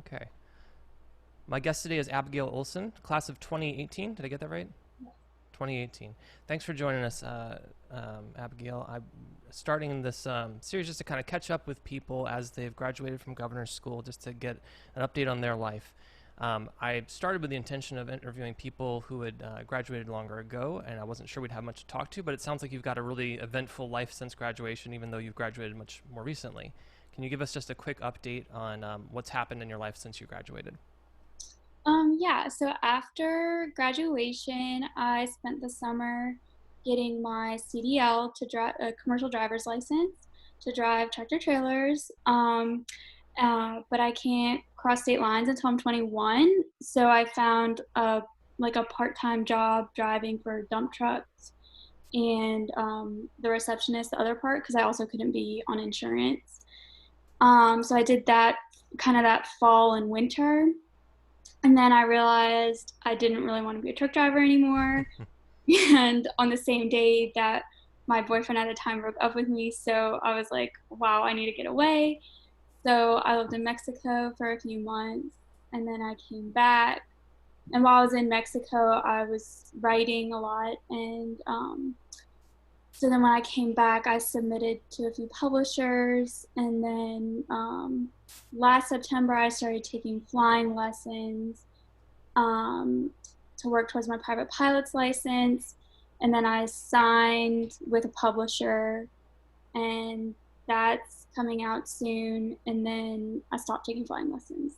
Okay. My guest today is Abigail Olson, class of 2018. Did I get that right? 2018. Thanks for joining us, Abigail. I'm starting this series just to kind of catch up with people as they've graduated from governor's school, just to get an update on their life. I started with the intention of interviewing people who had graduated longer ago, and I wasn't sure we'd have much to talk to, but it sounds like you've got a really eventful life since graduation, even though you've graduated much more recently. Can you give us just a quick update on what's happened in your life since you graduated? Yeah, so after graduation, I spent the summer getting my CDL to drive a commercial driver's license to drive tractor trailers. But I can't cross state lines until I'm 21. So I found a part-time job driving for dump trucks and the receptionist, the other part, because I also couldn't be on insurance. So I did that kind of that fall and winter. And then I realized I didn't really want to be a truck driver anymore. And on the same day that my boyfriend at the time broke up with me, so I was like, wow, I need to get away. So I lived in Mexico for a few months and then I came back. And while I was in Mexico, I was writing a lot. And so then when I came back, I submitted to a few publishers. And then last September, I started taking flying lessons um, to work towards my private pilot's license. And then I signed with a publisher, and that's coming out soon. And then I stopped taking flying lessons.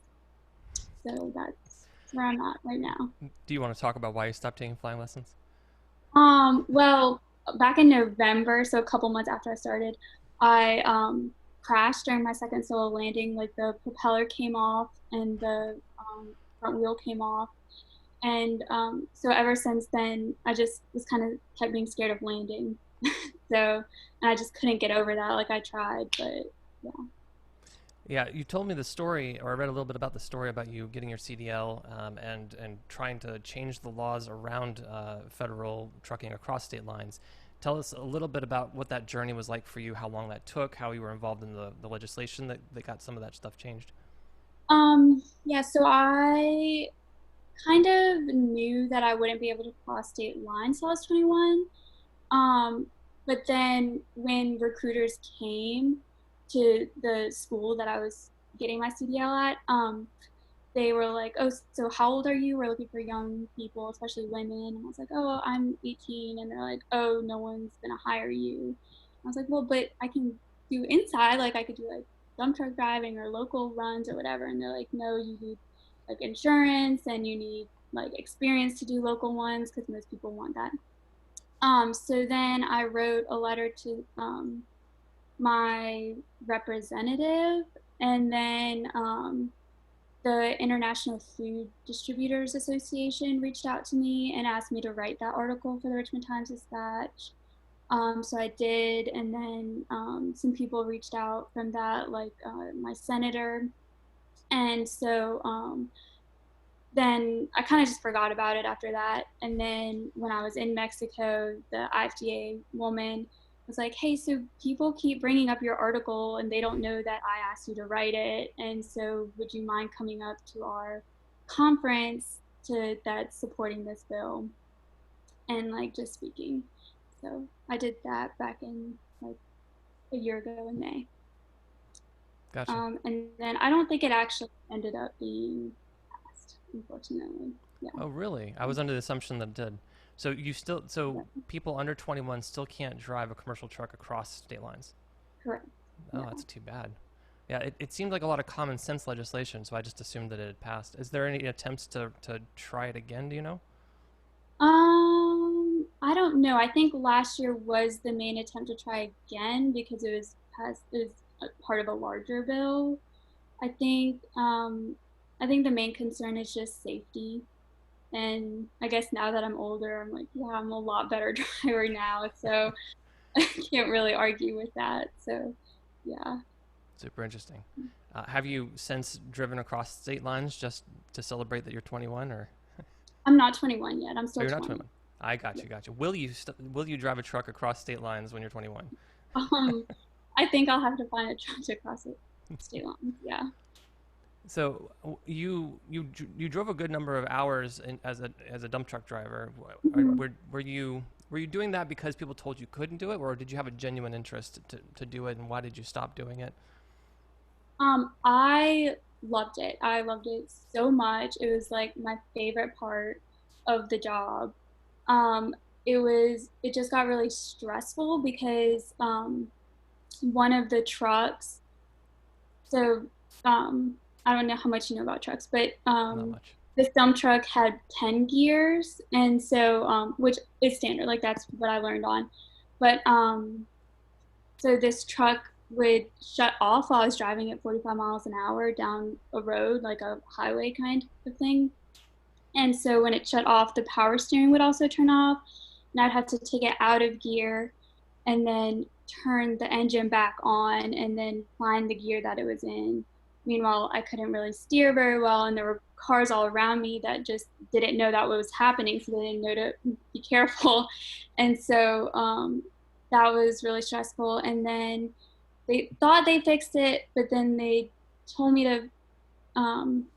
So that's where I'm at right now. Do you want to talk about why you stopped taking flying lessons? Well, back in November, so a couple months after I started, I crashed during my second solo landing. Like the propeller came off and the front wheel came off. And so ever since then, I just was kind of kept being scared of landing. So, and I just couldn't get over that. Like I tried, but yeah. Yeah, you told me the story, or I read a little bit about the story about you getting your CDL and trying to change the laws around federal trucking across state lines. Tell us a little bit about what that journey was like for you, how long that took, how you were involved in the legislation that got some of that stuff changed. Yeah, so I kind of knew that I wouldn't be able to cross state lines till I was 21. Um, but then when recruiters came to the school that I was getting my CDL at, they were like, "Oh, so how old are you? We're looking for young people, especially women." And I was like, "Oh, I'm 18." And they're like, "Oh, no one's gonna hire you." I was like, "Well, but I can do inside, like I could do like dump truck driving or local runs or whatever." And they're like, "No, you need like insurance and you need like experience to do local ones because most people want that." So then I wrote a letter to my representative, and then the International Food Distributors Association reached out to me and asked me to write that article for the Richmond Times Dispatch. So I did, and then some people reached out from that, like my senator. And so then I kind of just forgot about it after that. And then when I was in Mexico, the IFDA woman was like, "Hey, so people keep bringing up your article and they don't know that I asked you to write it. And so would you mind coming up to our conference to that's supporting this bill and like just speaking?" So I did that back in like a year ago in May. Gotcha. And then I don't think it actually ended up being passed, unfortunately. Yeah. Oh, really? I was under the assumption that it did. So Yeah. people under 21 still can't drive a commercial truck across state lines. Correct. Oh, Yeah. that's too bad. Yeah, it seemed like a lot of common sense legislation, so I just assumed that it had passed. Is there any attempts to try it again? Do you know? I don't know. I think last year was the main attempt to try again because it was passed it was a part of a larger bill. I think I think the main concern is just safety. And I guess now that I'm older, I'm like, yeah, I'm a lot better driver now, so I can't really argue with that. So, yeah. Super interesting. Have you since driven across state lines just to celebrate that you're 21, or I'm not 21 yet. I'm oh, still you're not 20. 21? I got Yeah. you, got you. Will you drive a truck across state lines when you're 21? Um, I think I'll have to find a truck to cross it state lines. Yeah. So you drove a good number of hours as a dump truck driver. Mhm. Were you doing that because people told you couldn't do it, or did you have a genuine interest to do it, and why did you stop doing it? I loved it. I loved it so much. It was like my favorite part of the job. Um, it just got really stressful because one of the trucks, so I don't know how much you know about trucks, but Not much. this dump truck had 10 gears, and so which is standard, like that's what I learned on. But so this truck would shut off while I was driving at 45 miles an hour down a road, like a highway kind of thing. And so when it shut off, the power steering would also turn off, and I'd have to take it out of gear and then turn the engine back on and then find the gear that it was in. Meanwhile, I couldn't really steer very well, and there were cars all around me that just didn't know that what was happening, so they didn't know to be careful. And so that was really stressful. And then they thought they fixed it, but then they told me to um,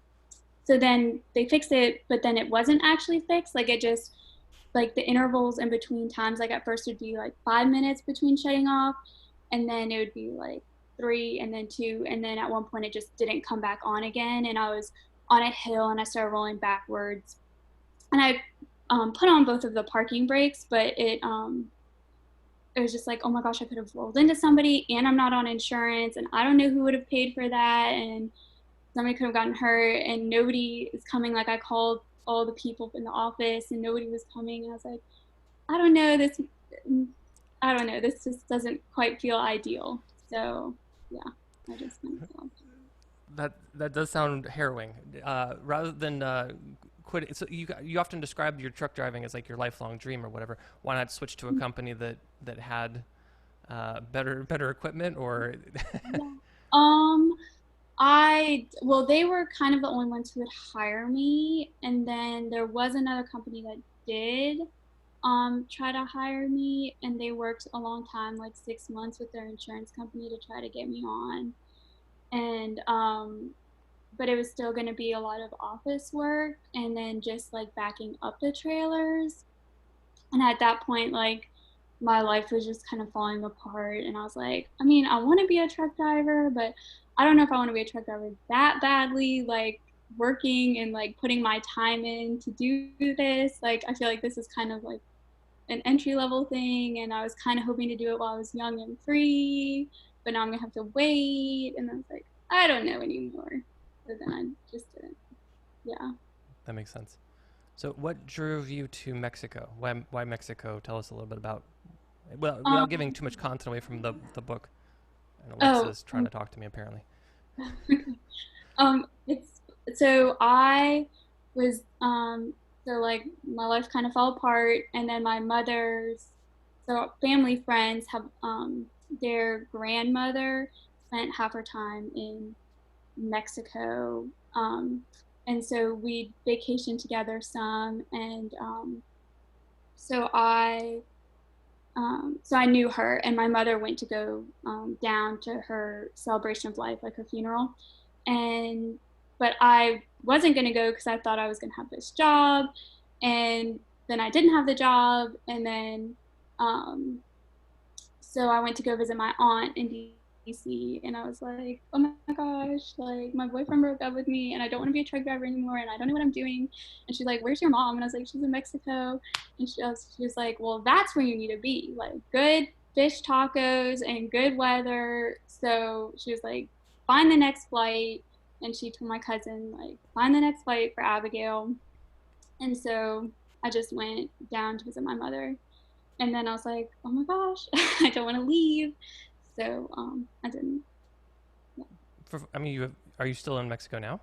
so then they fixed it, but then it wasn't actually fixed. Like it just like the intervals in between times, like at first it'd be like 5 minutes between shutting off, and then it would be like three and then two, and then at one point it just didn't come back on again. And I was on a hill and I started rolling backwards, and I put on both of the parking brakes, but it was just like, oh my gosh, I could have rolled into somebody, and I'm not on insurance, and I don't know who would have paid for that, and somebody could have gotten hurt, and nobody is coming. Like I called all the people in the office, and nobody was coming. And I was like, I don't know this. I don't know. This just doesn't quite feel ideal. So yeah, I just kind of feel. That does sound harrowing. Rather than quit, so you often describe your truck driving as like your lifelong dream or whatever. Why not switch to a company that had better equipment or Yeah. Um, well, they were kind of the only ones who would hire me, and then there was another company that did try to hire me, and they worked a long time, like 6 months, with their insurance company to try to get me on. And but it was still going to be a lot of office work and then just like backing up the trailers. And at that point, like my life was just kind of falling apart. And I was like, I mean, I want to be a truck driver, but I don't know if I want to be a truck driver that badly. Like working and like putting my time in to do this. Like, I feel like this is kind of like an entry level thing. And I was kind of hoping to do it while I was young and free, but now I'm going to have to wait. And I was like, I don't know anymore. So then I just didn't. Yeah. that makes sense. So what drove you to Mexico? Why Mexico? Tell us a little bit about. Well, without Um, giving too much content away from the book. And oh, Alexa's trying to talk to me apparently. it's so I was so like my life kind of fell apart, and then my mother's so family friends have their grandmother spent half her time in Mexico, and so we vacationed together some, and so so I knew her, and my mother went to go down to her celebration of life, like her funeral, and but I wasn't going to go because I thought I was going to have this job, and then I didn't have the job, and then um, so I went to go visit my aunt in DC, and I was like, oh my gosh, like my boyfriend broke up with me, and I don't want to be a truck driver anymore, and I don't know what I'm doing. And she's like, where's your mom? And I was like, she's in Mexico. And she was like, well, that's where you need to be, like good fish tacos and good weather. So she was like, find the next flight. And she told my cousin, like, find the next flight for Abigail. And so I just went down to visit my mother. And then I was like, oh my gosh, I don't want to leave. So I didn't. Yeah. I mean, are you still in Mexico now?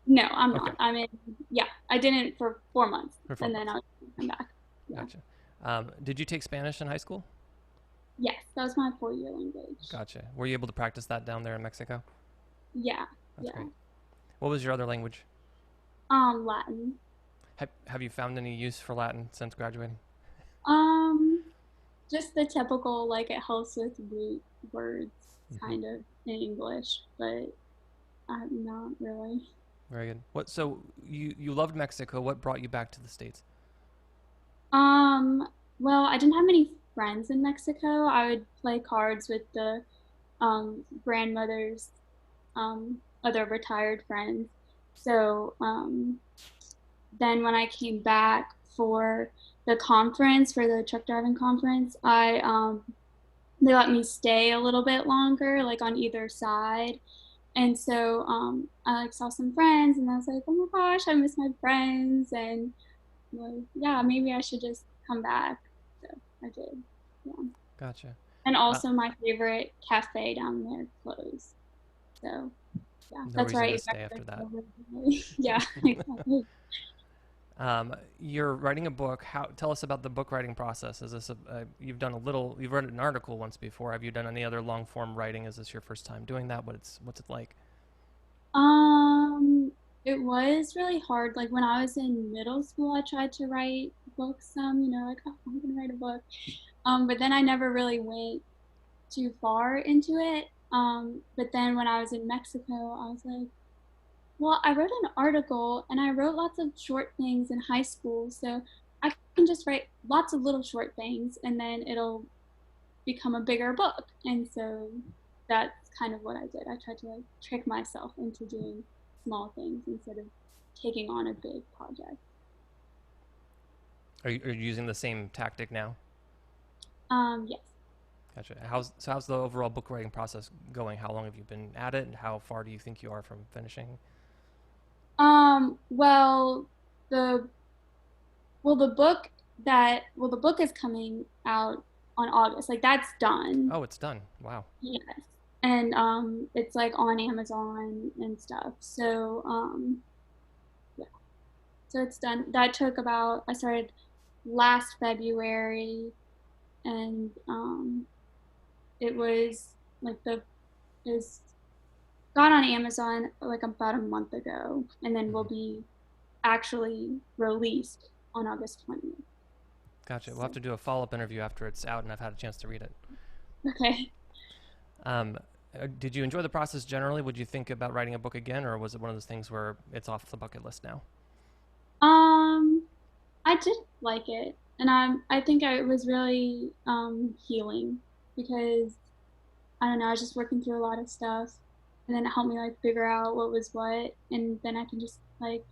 No, I'm Okay, not. I'm in. Yeah, I didn't for 4 months, for four and then months. I'll come back. Yeah. Gotcha. Did you take Spanish in high school? Yes, that was my 4 year language. Gotcha. Were you able to practice that down there in Mexico? Yeah, That's yeah. great. What was your other language? Latin. Have you found any use for Latin since graduating? Um, just the typical, like it helps with root words, Hmm. kind of in English, but Not really. Very good. What? So you loved Mexico. What brought you back to the States? Um, well, I didn't have many friends in Mexico. I would play cards with the grandmother's other retired friends. So then when I came back for the conference, for the truck driving conference, I they let me stay a little bit longer, like on either side. And so I like saw some friends, and I was like, oh my gosh, I miss my friends, and like, yeah, maybe I should just come back. So I did. Yeah. Gotcha. And Uh, also my favorite cafe down there closed. So yeah, no that's where I reason to ate stay after breakfast that. over the Yeah, exactly. You're writing a book. How? Tell us about the book writing process. Is this you've done a little? You've written an article once before. Have you done any other long form writing? Is this your first time doing that? What's it like? Um, it was really hard. Like when I was in middle school, I tried to write books like, oh, I'm gonna write a book. But then I never really went too far into it. But then when I was in Mexico, I was like, well, I wrote an article and I wrote lots of short things in high school, so I can just write lots of little short things and then it'll become a bigger book. And so that's kind of what I did. I tried to like trick myself into doing small things instead of taking on a big project. Are you using the same tactic now? Yes. Gotcha. How's the overall book writing process going? How long have you been at it, and how far do you think you are from finishing? Well, the the book is coming out on August. Like that's done. Oh, it's done. Wow. Yes. And it's like on Amazon and stuff. So yeah. So it's done. That took about I started last February, and it was like the is got on Amazon like about a month ago, and then will Hmm. be actually released on August 20th. Gotcha. We'll have So to do a follow up interview after it's out and I've had a chance to read it. okay. Um, did you enjoy the process generally? Would you think about writing a book again, or was it one of those things where it's off the bucket list now? Um, I did like it, and I think it was really healing because I don't know, I was just working through a lot of stuff, and then it helped me like figure out what was what, and then I can just like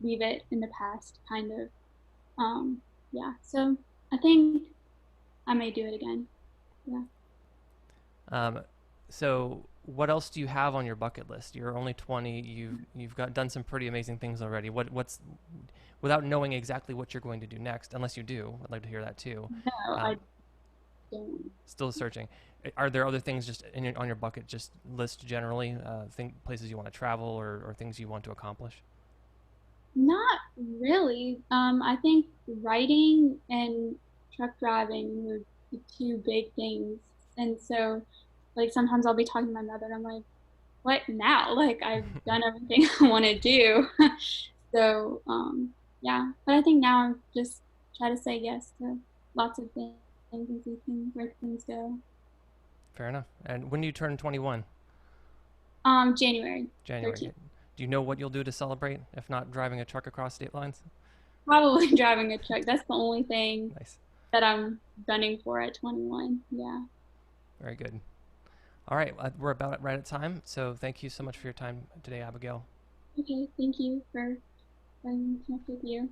leave it in the past, kind of. Yeah. So I think I may do it again. Yeah. Um, so what else do you have on your bucket list? You're only 20. You've got done some pretty amazing things already. What's without knowing exactly what you're going to do next, unless you do. I'd like to hear that too. No, I Um, don't. Still searching. Are there other things just on your bucket just list generally? Think places you want to travel or things you want to accomplish. Not really. I think writing and truck driving were the two big things. And so, like, sometimes I'll be talking to my mother and I'm like, what now? Like, I've done everything I want to do. So, yeah. But I think now I'm just try to say yes to lots of things and see where things go. Fair enough. And when do you turn 21? January January. 13th. Do you know what you'll do to celebrate? If not driving a truck across state lines? Probably driving a truck. That's the only thing Nice. that I'm gunning for at 21. Yeah. Very good. All right, we're about right at time. So thank you so much for your time today, Abigail. Okay, thank you for connect with you.